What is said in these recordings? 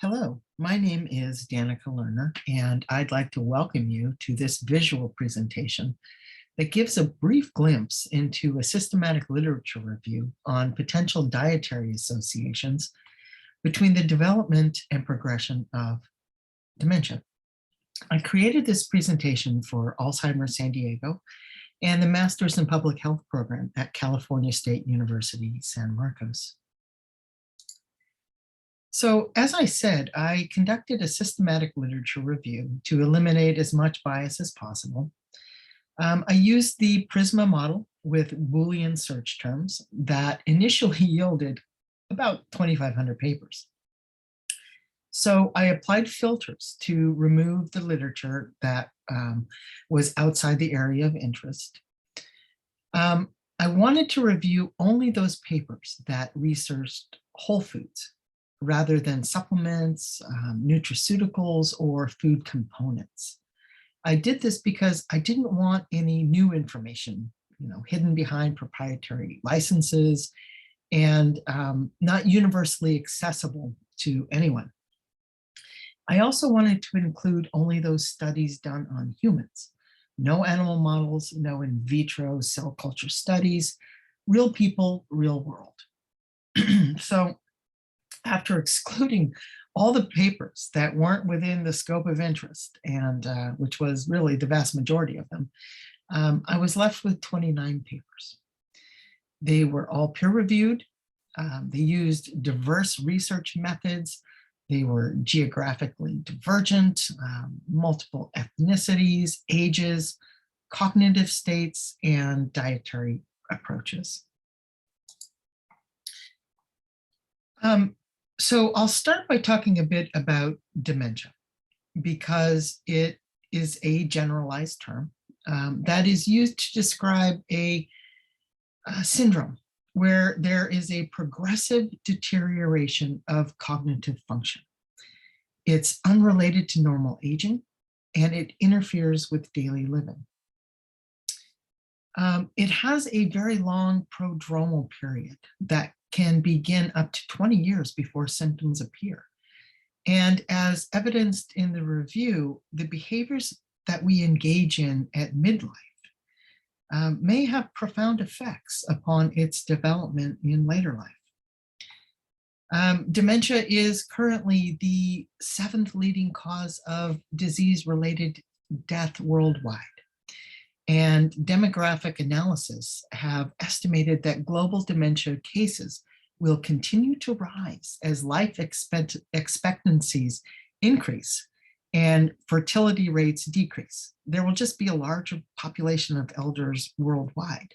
Hello, my name is Danica Lerner, and I'd like to welcome you to this visual presentation that gives a brief glimpse into a systematic literature review on potential dietary associations between the development and progression of dementia. I created this presentation for Alzheimer San Diego and the Masters in Public Health program at California State University, San Marcos. So, as I said, I conducted a systematic literature review to eliminate as much bias as possible. I used the PRISMA model with Boolean search terms that initially yielded about 2,500 papers. So I applied filters to remove the literature that was outside the area of interest. I wanted to review only those papers that researched whole foods, rather than supplements, nutraceuticals, or food components. I did this because I didn't want any new information, hidden behind proprietary licenses and not universally accessible to anyone. I also wanted to include only those studies done on humans. No animal models, no in vitro cell culture studies, real people, real world. So, after excluding all the papers that weren't within the scope of interest, and which was really the vast majority of them, I was left with 29 papers. They were all peer-reviewed. They used diverse research methods. They were geographically divergent, multiple ethnicities, ages, cognitive states, and dietary approaches. So I'll start by talking a bit about dementia, because it is a generalized term that is used to describe a syndrome where there is a progressive deterioration of cognitive function. It's unrelated to normal aging, and it interferes with daily living. It has a very long prodromal period that can begin up to 20 years before symptoms appear. And as evidenced in the review, the behaviors that we engage in at midlife may have profound effects upon its development in later life. Dementia is currently the 7th leading cause of disease-related death worldwide. And demographic analysis have estimated that global dementia cases will continue to rise as life expectancies increase and fertility rates decrease. There will just be a larger population of elders worldwide.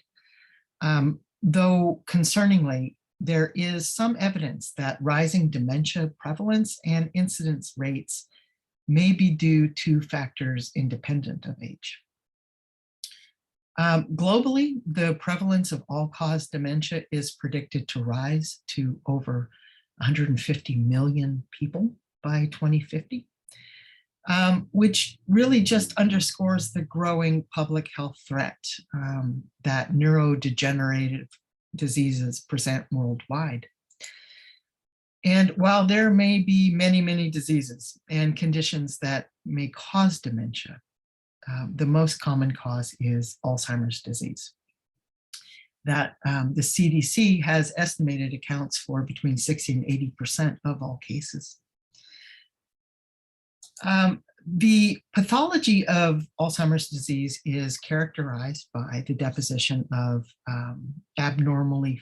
Though concerningly, there is some evidence that rising dementia prevalence and incidence rates may be due to factors independent of age. Globally, the prevalence of all-cause dementia is predicted to rise to over 150 million people by 2050, which really just underscores the growing public health threat that neurodegenerative diseases present worldwide. And while there may be many, many diseases and conditions that may cause dementia, the most common cause is Alzheimer's disease, that the CDC has estimated accounts for between 60 and 80% of all cases. The pathology of Alzheimer's disease is characterized by the deposition of abnormally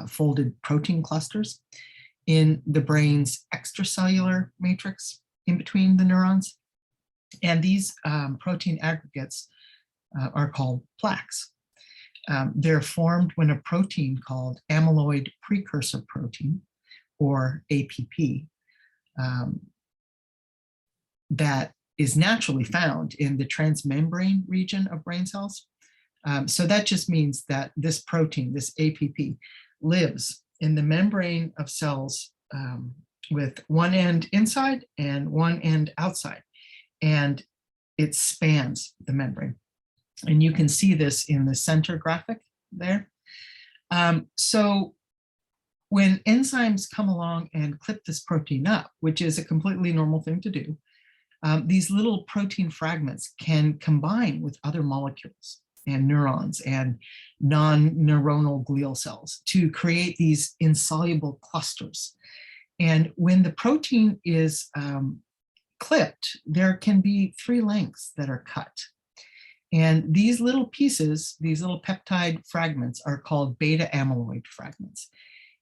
folded protein clusters in the brain's extracellular matrix in between the neurons. And these protein aggregates are called plaques. They're formed when a protein called amyloid precursor protein, or APP, that is naturally found in the transmembrane region of brain cells. So that just means that this protein, this APP, lives in the membrane of cells with one end inside and one end outside. And it spans the membrane. And you can see this in the center graphic there. So when enzymes come along and clip this protein up, which is a completely normal thing to do, these little protein fragments can combine with other molecules and neurons and non-neuronal glial cells to create these insoluble clusters. And when the protein is clipped, there can be 3 lengths that are cut. And these little pieces, these little peptide fragments, are called beta amyloid fragments.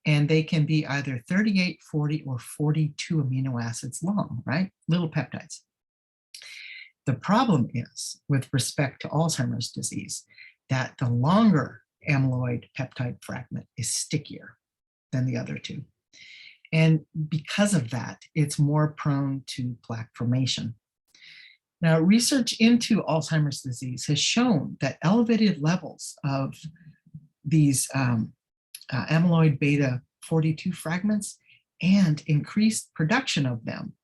And they can be either 38, 40, or 42 amino acids long, right? Little peptides. The problem is, with respect to Alzheimer's disease, that the longer amyloid peptide fragment is stickier than the other 2. And because of that, it's more prone to plaque formation. Now, research into Alzheimer's disease has shown that elevated levels of these amyloid beta 42 fragments and increased production of them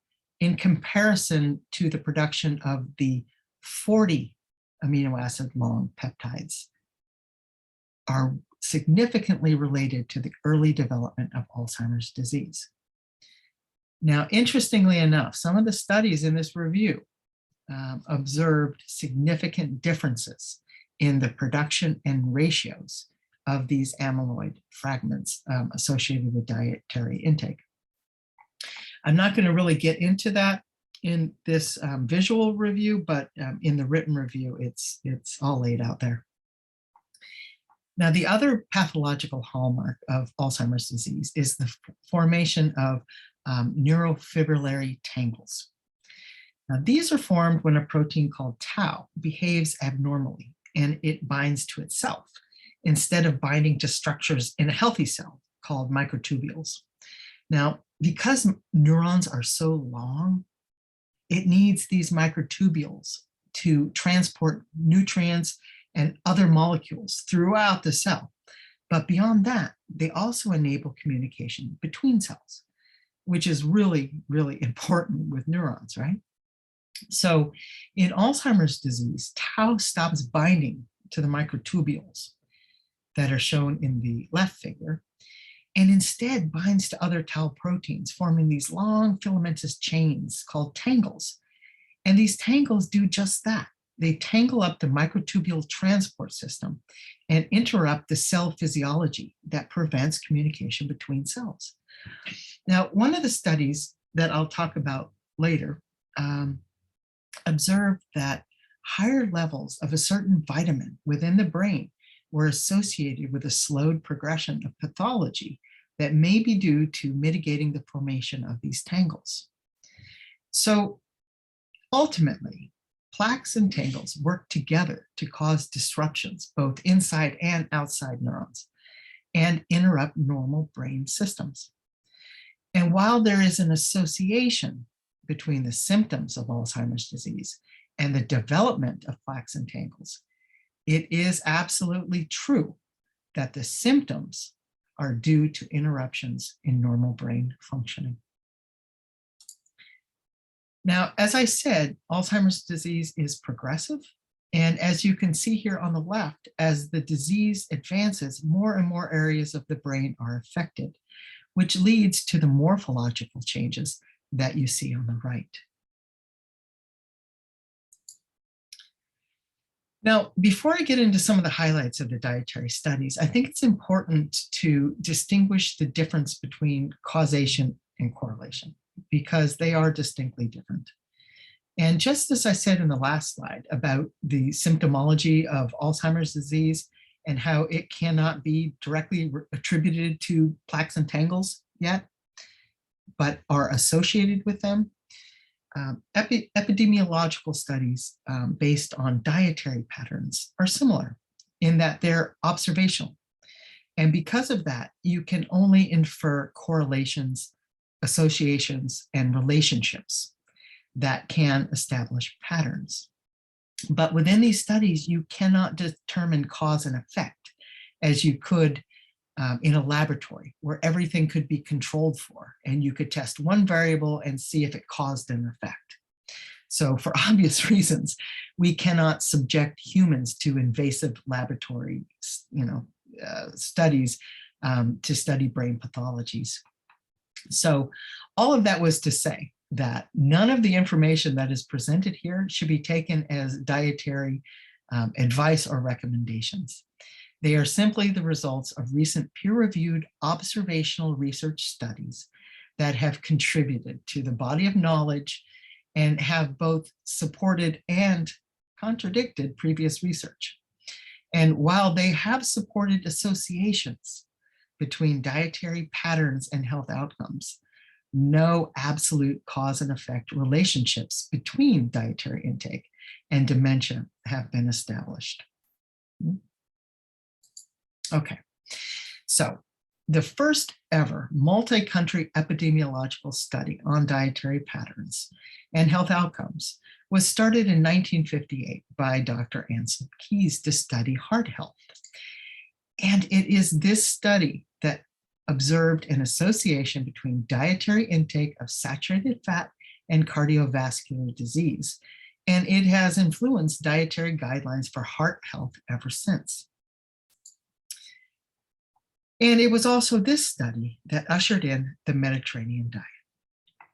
in comparison to the production of the 40 amino acid long peptides are significantly related to the early development of Alzheimer's disease. Now, interestingly enough, some of the studies in this review observed significant differences in the production and ratios of these amyloid fragments associated with dietary intake. I'm not going to really get into that in this visual review, but in the written review, it's all laid out there. Now, the other pathological hallmark of Alzheimer's disease is the formation of neurofibrillary tangles. Now, these are formed when a protein called tau behaves abnormally and it binds to itself instead of binding to structures in a healthy cell called microtubules. Now, because neurons are so long, it needs these microtubules to transport nutrients and other molecules throughout the cell. But beyond that, they also enable communication between cells, which is really, really important with neurons, right? So in Alzheimer's disease, tau stops binding to the microtubules that are shown in the left figure, and instead binds to other tau proteins, forming these long filamentous chains called tangles. And these tangles do just that. They tangle up the microtubule transport system and interrupt the cell physiology that prevents communication between cells. Now, one of the studies that I'll talk about later observed that higher levels of a certain vitamin within the brain were associated with a slowed progression of pathology that may be due to mitigating the formation of these tangles. So ultimately, plaques and tangles work together to cause disruptions both inside and outside neurons and interrupt normal brain systems. And while there is an association between the symptoms of Alzheimer's disease and the development of plaques and tangles, it is absolutely true that the symptoms are due to interruptions in normal brain functioning. Now, as I said, Alzheimer's disease is progressive. And as you can see here on the left, as the disease advances, more and more areas of the brain are affected, which leads to the morphological changes that you see on the right. Now, before I get into some of the highlights of the dietary studies, I think it's important to distinguish the difference between causation and correlation, because they are distinctly different. And just as I said in the last slide about the symptomology of Alzheimer's disease and how it cannot be directly attributed to plaques and tangles yet, but are associated with them, epidemiological studies based on dietary patterns are similar in that they're observational. And because of that, you can only infer correlations, associations, and relationships that can establish patterns. But within these studies, you cannot determine cause and effect as you could in a laboratory where everything could be controlled for, and you could test one variable and see if it caused an effect. So for obvious reasons, we cannot subject humans to invasive laboratory studies to study brain pathologies. So all of that was to say that none of the information that is presented here should be taken as dietary advice or recommendations. They are simply the results of recent peer-reviewed observational research studies that have contributed to the body of knowledge and have both supported and contradicted previous research. And while they have supported associations between dietary patterns and health outcomes, no absolute cause and effect relationships between dietary intake and dementia have been established. Okay, so the first ever multi-country epidemiological study on dietary patterns and health outcomes was started in 1958 by Dr. Anselm Keyes to study heart health. And it is this study that observed an association between dietary intake of saturated fat and cardiovascular disease. And it has influenced dietary guidelines for heart health ever since. And it was also this study that ushered in the Mediterranean diet.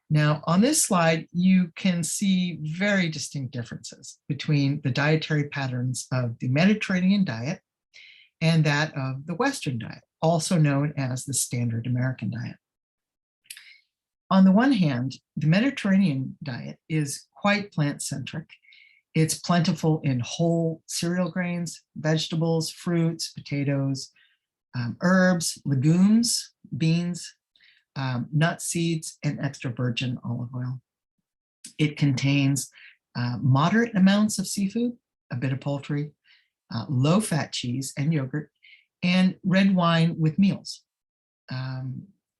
Now, on this slide, you can see very distinct differences between the dietary patterns of the Mediterranean diet and that of the Western diet, also known as the standard American diet. On the one hand, the Mediterranean diet is quite plant-centric. It's plentiful in whole cereal grains, vegetables, fruits, potatoes, herbs, legumes, beans, nuts, seeds, and extra virgin olive oil. It contains moderate amounts of seafood, a bit of poultry, low-fat cheese and yogurt, and red wine with meals.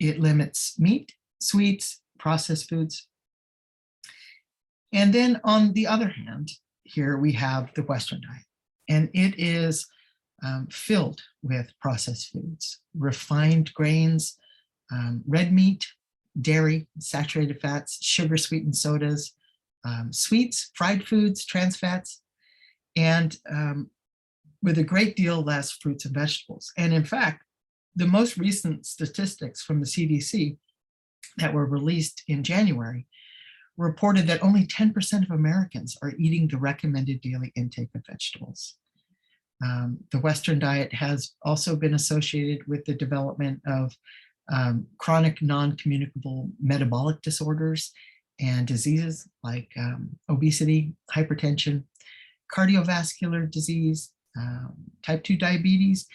It limits meat, sweets, processed foods. And then on the other hand, here we have the Western diet, and it is filled with processed foods, refined grains, red meat, dairy, saturated fats, sugar-sweetened sodas, sweets, fried foods, trans fats, and with a great deal less fruits and vegetables. And in fact, the most recent statistics from the CDC that were released in January reported that only 10% of Americans are eating the recommended daily intake of vegetables. The Western diet has also been associated with the development of chronic non-communicable metabolic disorders and diseases like obesity, hypertension, cardiovascular disease, type 2 diabetes,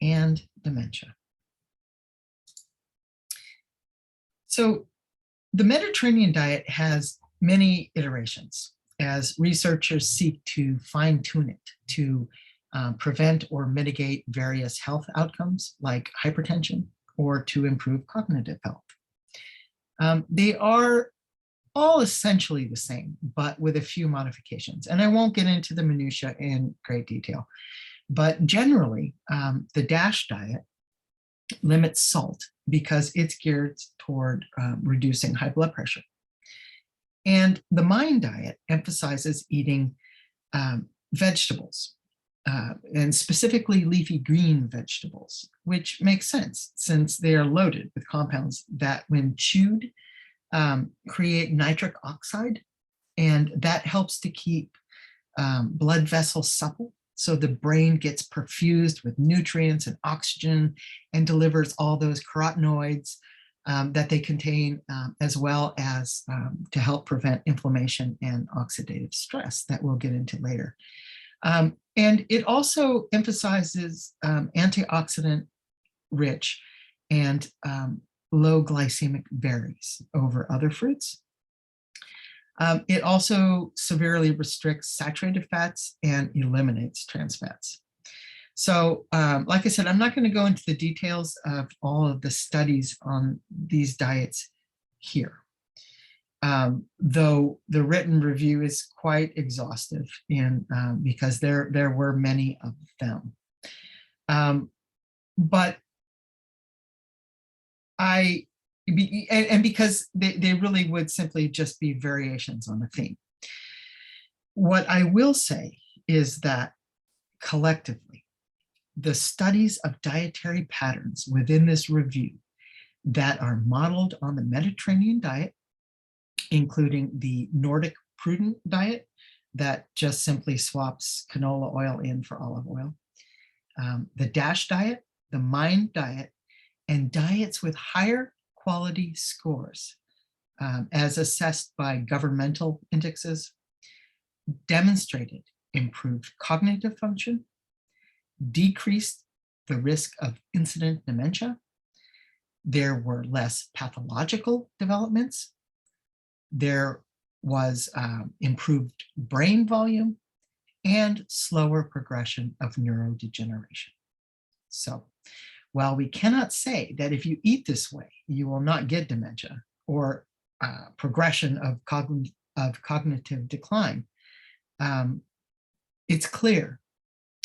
and dementia. So the Mediterranean diet has many iterations as researchers seek to fine-tune it to prevent or mitigate various health outcomes like hypertension or to improve cognitive health. They are all essentially the same, but with a few modifications. And I won't get into the minutiae in great detail, but generally the DASH diet limits salt because it's geared toward reducing high blood pressure. And the MIND diet emphasizes eating vegetables, and specifically leafy green vegetables, which makes sense since they are loaded with compounds that when chewed create nitric oxide, and that helps to keep blood vessels supple so the brain gets perfused with nutrients and oxygen and delivers all those carotenoids that they contain, as well as to help prevent inflammation and oxidative stress that we'll get into later. And it also emphasizes antioxidant rich and low glycemic berries over other fruits. It also severely restricts saturated fats and eliminates trans fats. So like I said, I'm not going to go into the details of all of the studies on these diets here, though the written review is quite exhaustive because there were many of them. But because they really would simply just be variations on a theme. What I will say is that collectively, the studies of dietary patterns within this review that are modeled on the Mediterranean diet, including the Nordic prudent diet that just simply swaps canola oil in for olive oil, the DASH diet, the MIND diet, and diets with higher quality scores as assessed by governmental indexes, demonstrated improved cognitive function, decreased the risk of incident dementia. There were less pathological developments. There was improved brain volume and slower progression of neurodegeneration. So while we cannot say that if you eat this way, you will not get dementia or progression of cognitive decline, it's clear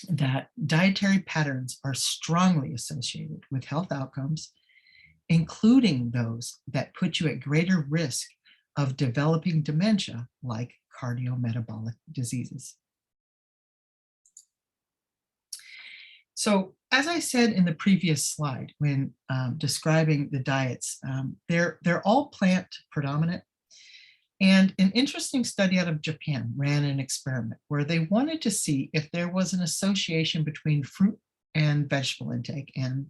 that dietary patterns are strongly associated with health outcomes, including those that put you at greater risk of developing dementia like cardiometabolic diseases. So as I said in the previous slide, when describing the diets, they're all plant predominant. And an interesting study out of Japan ran an experiment where they wanted to see if there was an association between fruit and vegetable intake and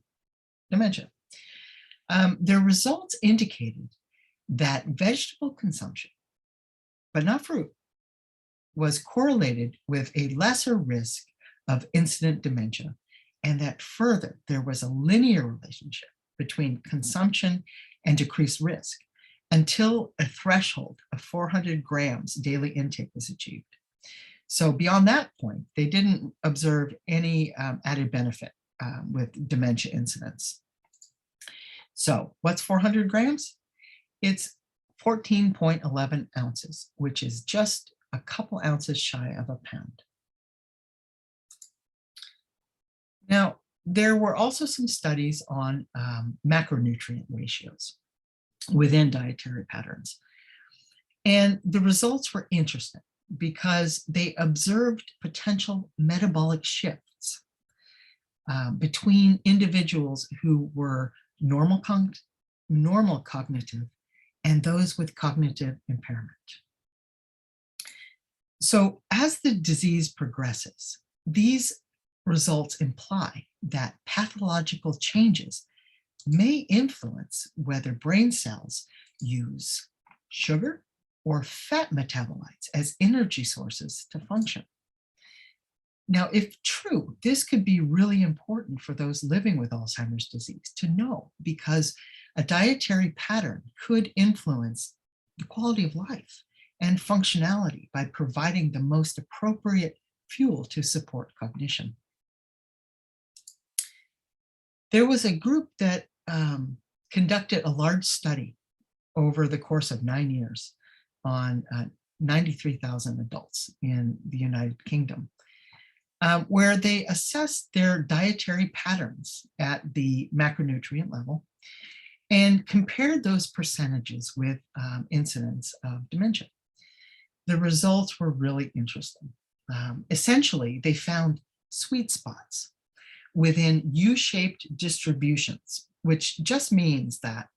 dementia. Their results indicated that vegetable consumption, but not fruit, was correlated with a lesser risk of incident dementia, and that further, there was a linear relationship between consumption and decreased risk until a threshold of 400 grams daily intake was achieved. So beyond that point, they didn't observe any added benefit with dementia incidence. So what's 400 grams? It's 14.11 ounces, which is just a couple ounces shy of a pound. Now, there were also some studies on macronutrient ratios within dietary patterns. And the results were interesting because they observed potential metabolic shifts between individuals who were normal cognitive and those with cognitive impairment. So as the disease progresses, these results imply that pathological changes may influence whether brain cells use sugar or fat metabolites as energy sources to function. Now, if true, this could be really important for those living with Alzheimer's disease to know, because a dietary pattern could influence the quality of life and functionality by providing the most appropriate fuel to support cognition. There was a group that conducted a large study over the course of 9 years on 93,000 adults in the United Kingdom, where they assessed their dietary patterns at the macronutrient level and compared those percentages with incidence of dementia. The results were really interesting. Essentially, they found sweet spots within U-shaped distributions, which just means that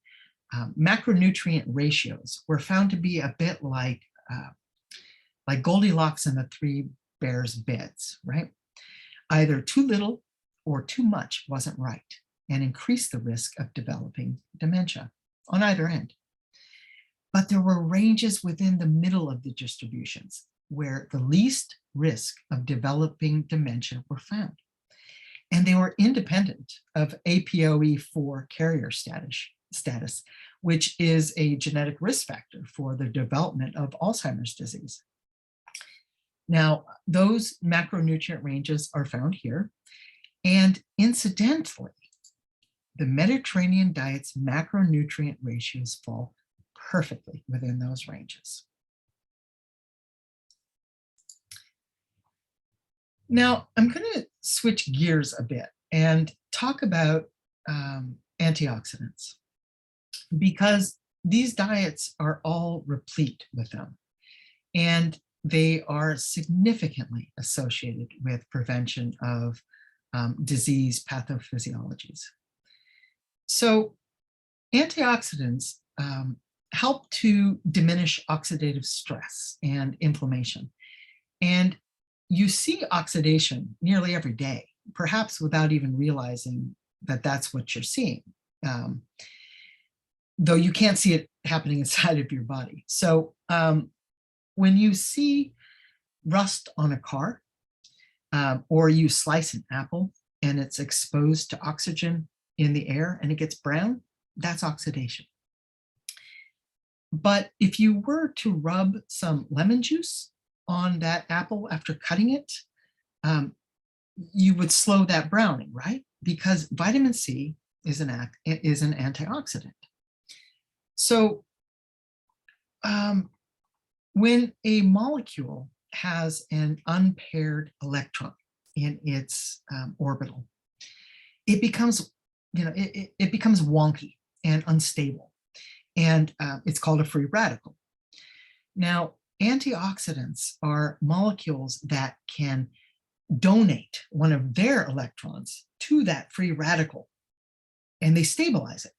macronutrient ratios were found to be a bit like Goldilocks and the Three Bears beds, right? Either too little or too much wasn't right and increased the risk of developing dementia on either end. But there were ranges within the middle of the distributions where the least risk of developing dementia were found. And they were independent of APOE4 carrier status, which is a genetic risk factor for the development of Alzheimer's disease. Now, those macronutrient ranges are found here. And incidentally, the Mediterranean diet's macronutrient ratios fall perfectly within those ranges. Now, I'm going to switch gears a bit and talk about antioxidants, because these diets are all replete with them, and they are significantly associated with prevention of disease pathophysiologies. So antioxidants help to diminish oxidative stress and inflammation. And you see oxidation nearly every day, perhaps without even realizing that that's what you're seeing, though you can't see it happening inside of your body. So when you see rust on a car, or you slice an apple and it's exposed to oxygen in the air and it gets brown, that's oxidation. But if you were to rub some lemon juice on that apple after cutting it, you would slow that browning, right? Because vitamin C is an antioxidant. So when a molecule has an unpaired electron in its orbital, it becomes, it becomes wonky and unstable, and it's called a free radical. Now, antioxidants are molecules that can donate one of their electrons to that free radical, and they stabilize it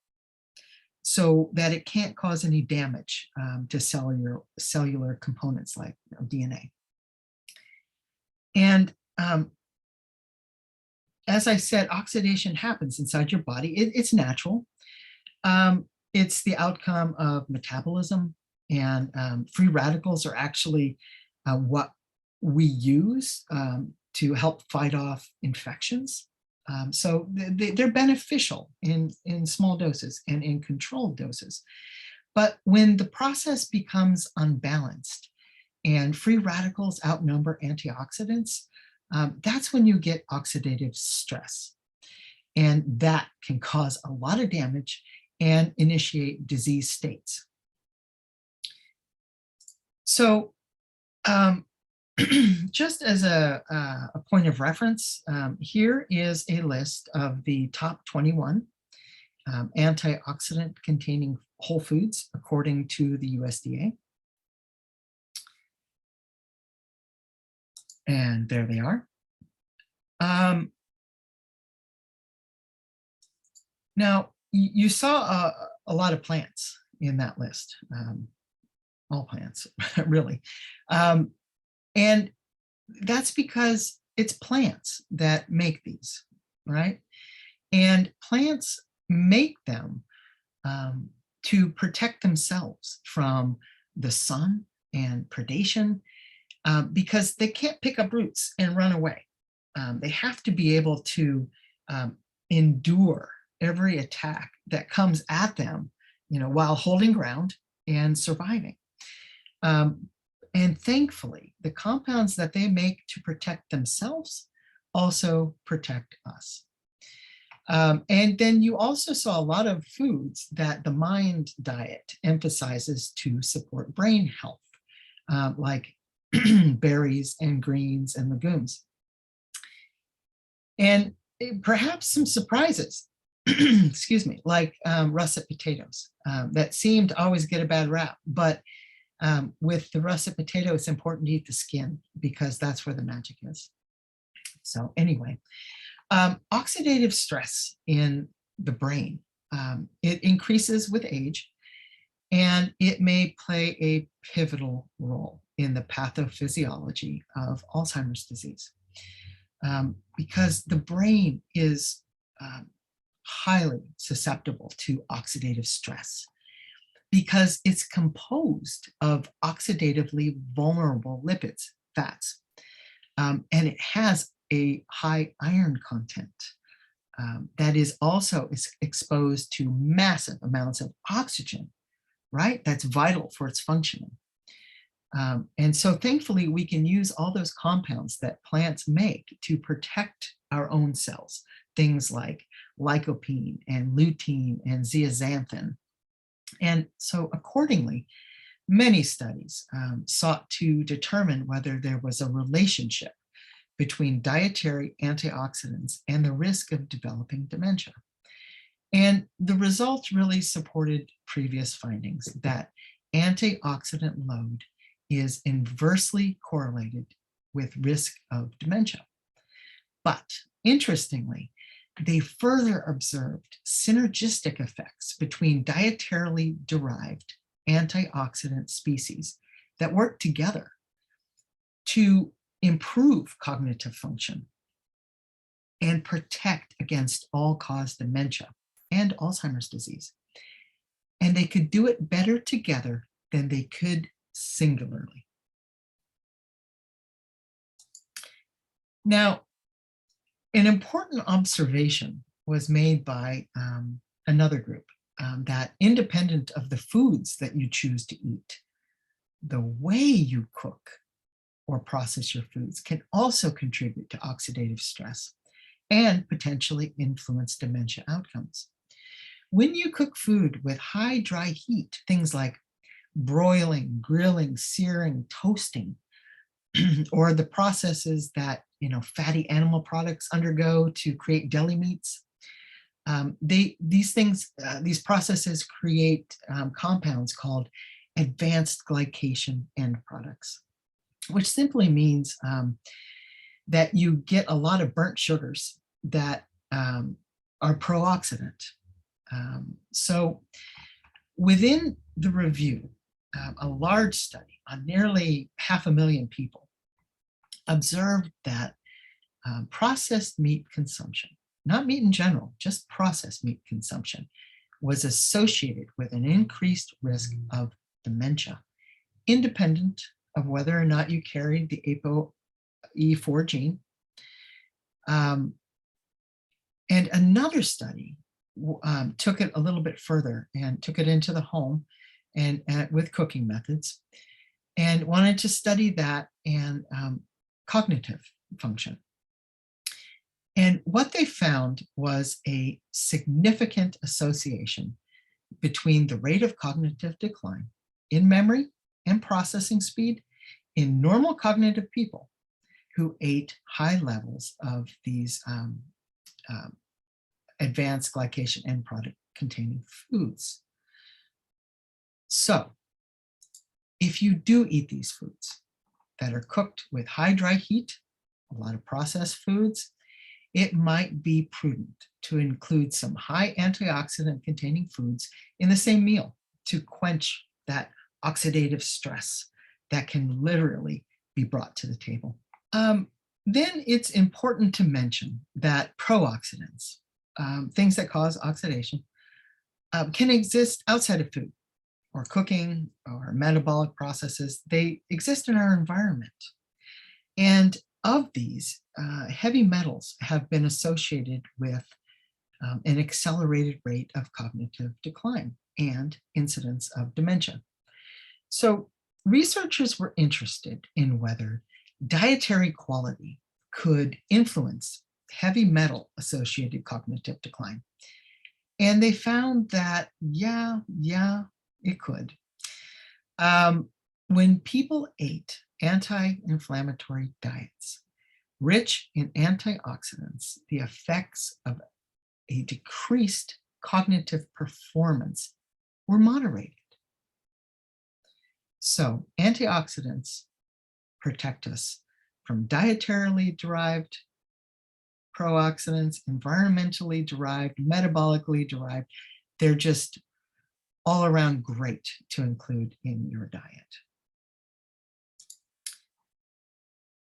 so that it can't cause any damage to cellular components like DNA. And as I said, oxidation happens inside your body. It's natural. It's the outcome of metabolism, and free radicals are actually what we use to help fight off infections. So they're beneficial in small doses and in controlled doses. But when the process becomes unbalanced and free radicals outnumber antioxidants, that's when you get oxidative stress. And that can cause a lot of damage and initiate disease states. So just as a point of reference, here is a list of the top 21 antioxidant containing whole foods according to the USDA. And there they are. Now, you saw a lot of plants in that list, all plants, really. And that's because it's plants that make these, right? And plants make them to protect themselves from the sun and predation, because they can't pick up roots and run away. They have to be able to endure every attack that comes at them, while holding ground and surviving. And thankfully, the compounds that they make to protect themselves also protect us. And then you also saw a lot of foods that the MIND diet emphasizes to support brain health, like berries and greens and legumes. And perhaps some surprises, excuse me, like russet potatoes that seem to always get a bad rap. But with the russet potato, it's important to eat the skin because that's where the magic is. So anyway, oxidative stress in the brain, it increases with age, and it may play a pivotal role in the pathophysiology of Alzheimer's disease, because the brain is highly susceptible to oxidative stress because it's composed of oxidatively vulnerable lipids, fats, and it has a high iron content that is also exposed to massive amounts of oxygen, right? That's vital for its functioning. And so thankfully, we can use all those compounds that plants make to protect our own cells, things like lycopene and lutein and zeaxanthin. And so accordingly, many studies sought to determine whether there was a relationship between dietary antioxidants and the risk of developing dementia. And the results really supported previous findings that antioxidant load is inversely correlated with risk of dementia. But Interestingly, they further observed synergistic effects between dietarily derived antioxidant species that work together to improve cognitive function and protect against all-cause dementia and Alzheimer's disease. And they could do it better together than they could singularly. Now, an important observation was made by another group that independent of the foods that you choose to eat, the way you cook or process your foods can also contribute to oxidative stress and potentially influence dementia outcomes. When you cook food with high dry heat, things like broiling, grilling, searing, toasting, or the processes that fatty animal products undergo to create deli meats, these processes create compounds called advanced glycation end products, which simply means that you get a lot of burnt sugars that are pro-oxidant. So within the review, a large study on nearly 500,000 people observed that processed meat consumption, not meat in general, just processed meat consumption, was associated with an increased risk of dementia, independent of whether or not you carried the ApoE4 gene. And another study took it a little bit further and took it into the home and with cooking methods, and wanted to study that and cognitive function. And what they found was a significant association between the rate of cognitive decline in memory and processing speed in normal cognitive people who ate high levels of these advanced glycation end product containing foods. So if you do eat these foods that are cooked with high dry heat, a lot of processed foods, it might be prudent to include some high antioxidant containing foods in the same meal to quench that oxidative stress that can literally be brought to the table. Then it's important to mention that pro-oxidants, things that cause oxidation, can exist outside of food or cooking or metabolic processes. They exist in our environment. And of these, heavy metals have been associated with an accelerated rate of cognitive decline and incidence of dementia. So researchers were interested in whether dietary quality could influence heavy metal associated cognitive decline. And they found that, yeah, it could. When people ate anti-inflammatory diets rich in antioxidants, the effects of a decreased cognitive performance were moderated. So antioxidants protect us from dietarily derived pro-oxidants, environmentally derived, metabolically derived. They're just all around great to include in your diet.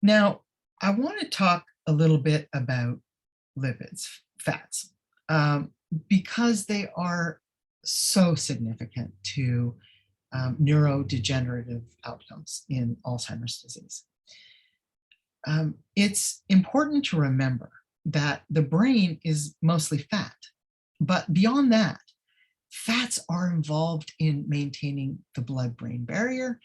Now, I want to talk a little bit about lipids, fats, because they are so significant to neurodegenerative outcomes in Alzheimer's disease. It's important to remember that the brain is mostly fat, but beyond that, fats are involved in maintaining the blood-brain barrier.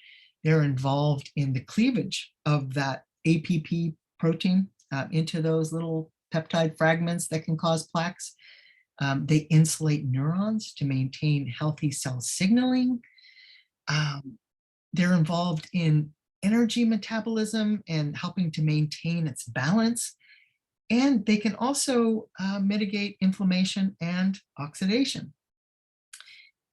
They're involved in the cleavage of that APP protein into those little peptide fragments that can cause plaques. They insulate neurons to maintain healthy cell signaling. They're involved in energy metabolism and helping to maintain its balance. And they can also mitigate inflammation and oxidation.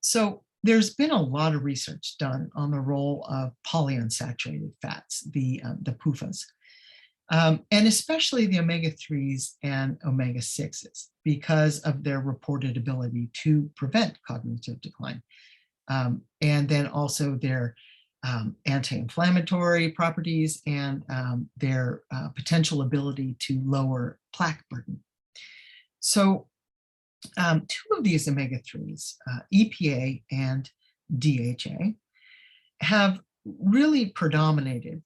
So there's been a lot of research done on the role of polyunsaturated fats, the PUFAs. And especially the omega-3s and omega-6s because of their reported ability to prevent cognitive decline. And then also their anti-inflammatory properties and their potential ability to lower plaque burden. So two of these omega-3s, EPA and DHA, have really predominated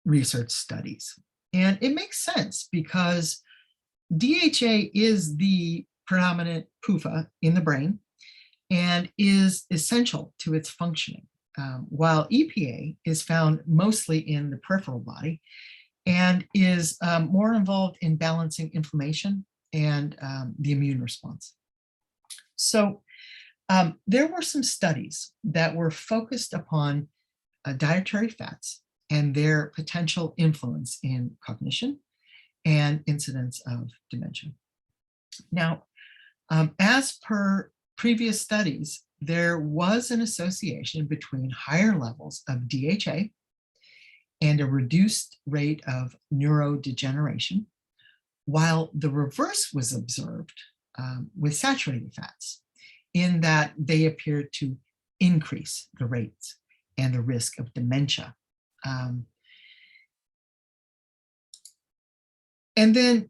research studies. And it makes sense because DHA is the predominant PUFA in the brain and is essential to its functioning, while EPA is found mostly in the peripheral body and is more involved in balancing inflammation and the immune response. So there were some studies that were focused upon dietary fats and their potential influence in cognition and incidence of dementia. Now, as per previous studies, there was an association between higher levels of DHA and a reduced rate of neurodegeneration, while the reverse was observed with saturated fats, in that they appeared to increase the rates and the risk of dementia. And then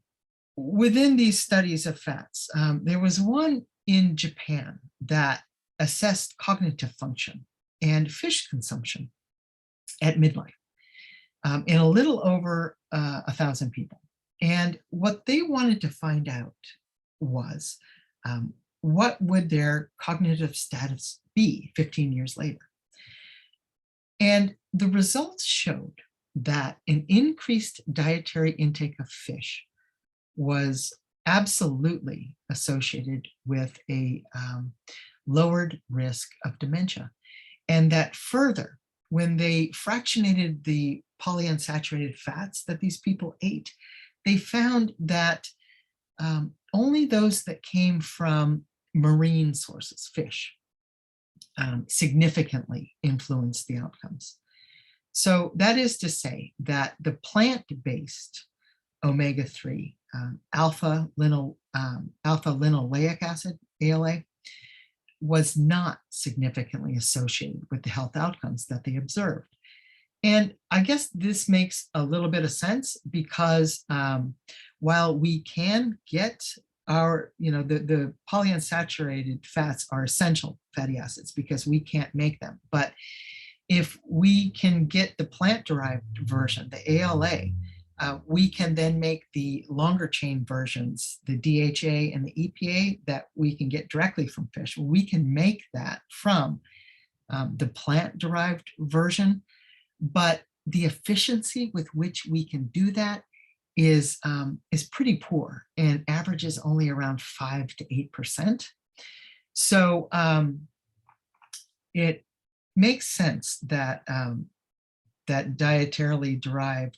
within these studies of fats, there was one in Japan that assessed cognitive function and fish consumption at midlife in a little over 1,000 people. And what they wanted to find out was what would their cognitive status be 15 years later? And the results showed that an increased dietary intake of fish was absolutely associated with a lowered risk of dementia. And that further, when they fractionated the polyunsaturated fats that these people ate, they found that only those that came from marine sources, fish, significantly influenced the outcomes. So that is to say that the plant-based omega-3, alpha-linoleic acid, ALA, was not significantly associated with the health outcomes that they observed. And I guess this makes a little bit of sense because while we can get our, the polyunsaturated fats are essential fatty acids because we can't make them. But if we can get the plant-derived version, the ALA, we can then make the longer chain versions, the DHA and the EPA that we can get directly from fish. We can make that from the plant-derived version, but the efficiency with which we can do that is pretty poor and averages only around 5 to 8%. So it makes sense that that dietarily derived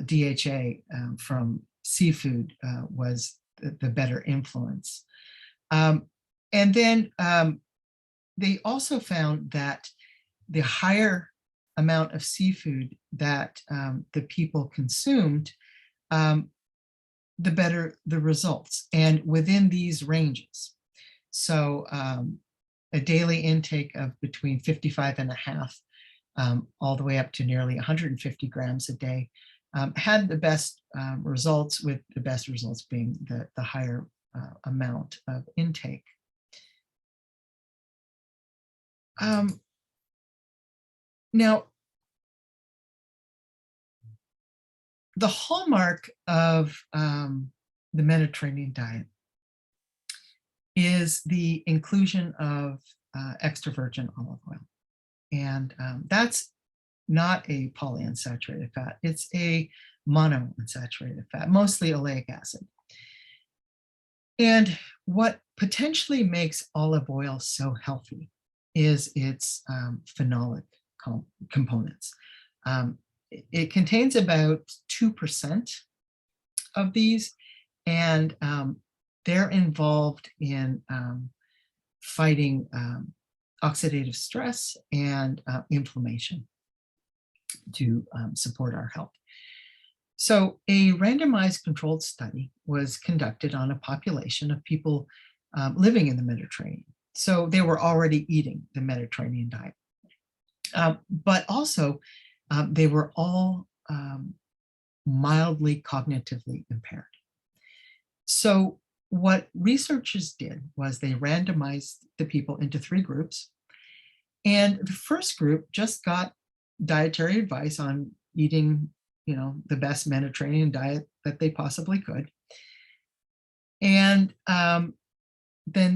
DHA from seafood was the better influence. And then they also found that the higher amount of seafood that the people consumed, the better the results, and within these ranges. So a daily intake of between 55.5 all the way up to nearly 150 grams a day had the best results, with the best results being the higher amount of intake. Now, the hallmark of the Mediterranean diet is the inclusion of extra virgin olive oil. And that's not a polyunsaturated fat, it's a monounsaturated fat, mostly oleic acid. And what potentially makes olive oil so healthy is its phenolic components. It contains about 2% of these, and they're involved in fighting oxidative stress and inflammation. to support our health. So a randomized controlled study was conducted on a population of people living in the Mediterranean. So they were already eating the Mediterranean diet. But also they were all mildly cognitively impaired. So what researchers did was they randomized the people into 3 groups. And the first group just got dietary advice on eating, the best Mediterranean diet that they possibly could. And then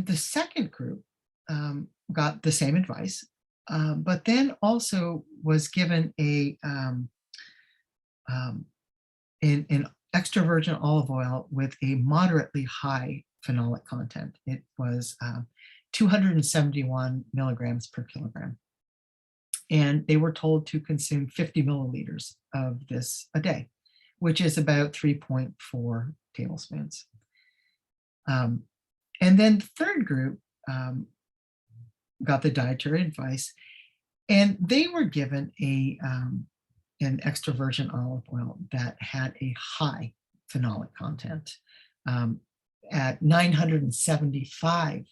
the second group got the same advice, but then also was given an extra virgin olive oil with a moderately high phenolic content. It was 271 milligrams per kilogram. And they were told to consume 50 milliliters of this a day, which is about 3.4 tablespoons. And then the third group got the dietary advice, and they were given an extra virgin olive oil that had a high phenolic content at 975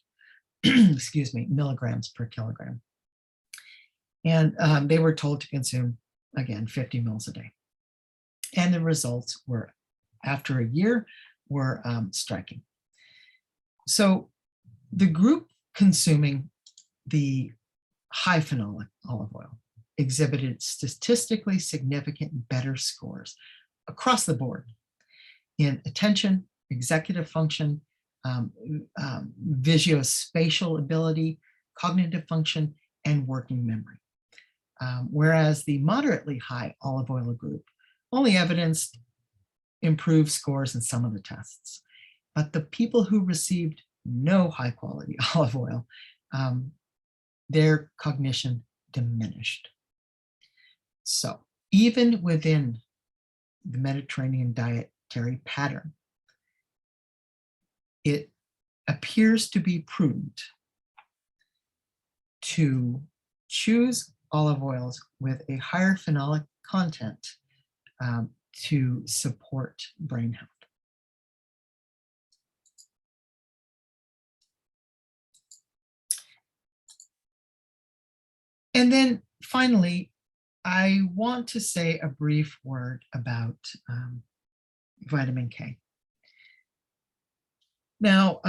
excuse me, milligrams per kilogram. And they were told to consume, again, 50 mils a day. And the results were, after a year, were striking. So the group consuming the high phenolic olive oil exhibited statistically significant better scores across the board in attention, executive function, visuospatial ability, cognitive function, and working memory. Whereas the moderately high olive oil group only evidenced improved scores in some of the tests. But the people who received no high quality olive oil, their cognition diminished. So even within the Mediterranean dietary pattern, it appears to be prudent to choose olive oils with a higher phenolic content to support brain health. And then finally, I want to say a brief word about vitamin K. Now,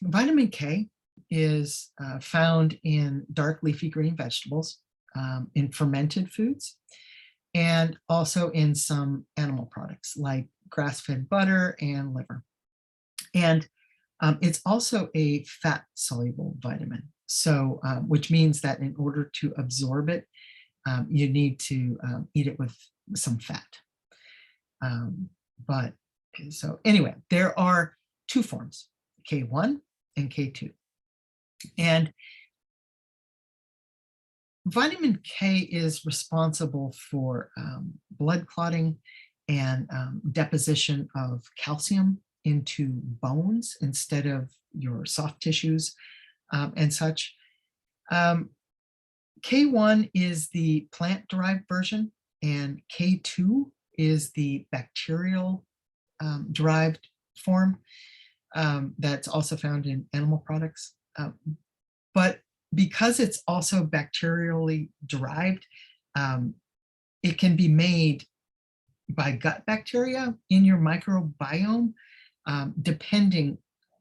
vitamin K is found in dark leafy green vegetables, in fermented foods, and also in some animal products like grass-fed butter and liver. And it's also a fat-soluble vitamin, so which means that in order to absorb it, you need to eat it with some fat. So anyway, there are 2 forms, K1 and K2. And vitamin K is responsible for blood clotting and deposition of calcium into bones instead of your soft tissues and such. K1 is the plant-derived version, and K2 is the bacterial derived form that's also found in animal products. But because it's also bacterially derived, it can be made by gut bacteria in your microbiome, depending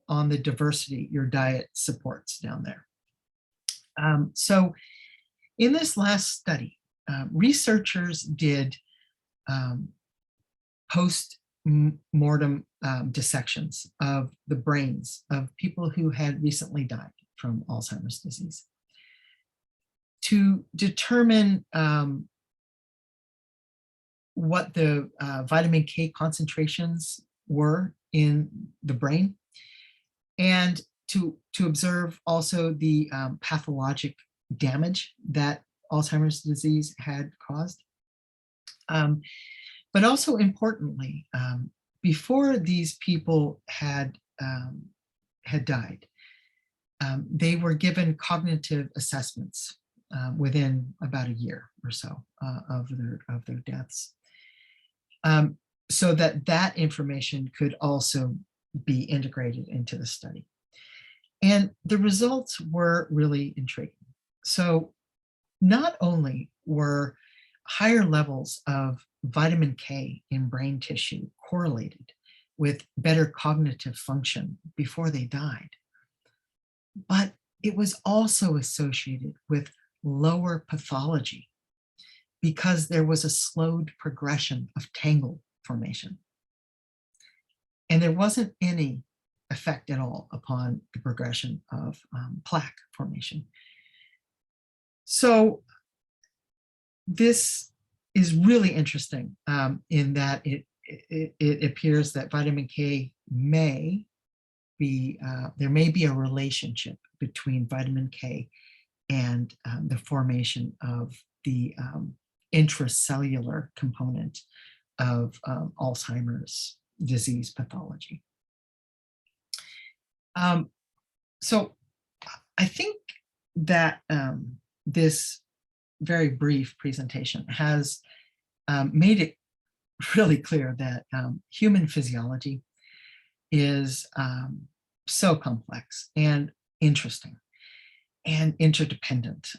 on the diversity your diet supports down there. So in this last study, researchers did post-mortem dissections of the brains of people who had recently died from Alzheimer's disease to determine what the vitamin K concentrations were in the brain, and to observe also the pathologic damage that Alzheimer's disease had caused. But also importantly, before these people had died, they were given cognitive assessments within about a year or so of their deaths. So that information could also be integrated into the study. And the results were really intriguing. So not only were higher levels of vitamin K in brain tissue correlated with better cognitive function before they died, but it was also associated with lower pathology because there was a slowed progression of tangle formation. And there wasn't any effect at all upon the progression of plaque formation. So this is really interesting in that it appears that vitamin K may be, there may be a relationship between vitamin K and the formation of the intracellular component of Alzheimer's disease pathology. So I think that this very brief presentation has made it really clear that human physiology is so complex and interesting and interdependent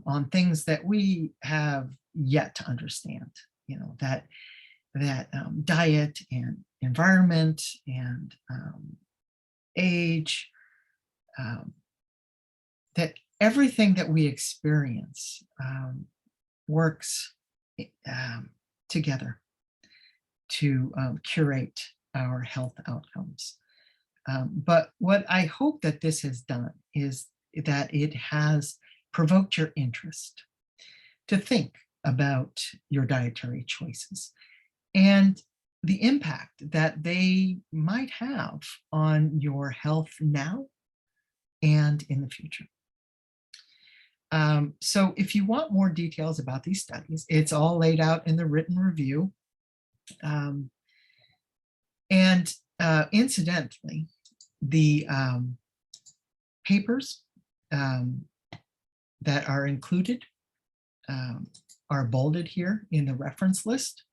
on things that we have yet to understand. You know, that diet and environment and age, that everything that we experience works together to curate our health outcomes. But what I hope that this has done is that it has provoked your interest to think about your dietary choices and the impact that they might have on your health now and in the future. So if you want more details about these studies, it's all laid out in the written review. Incidentally, the papers that are included are bolded here in the reference list.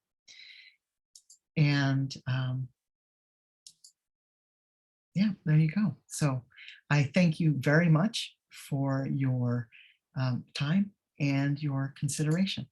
And yeah, there you go. So I thank you very much for your time and your consideration.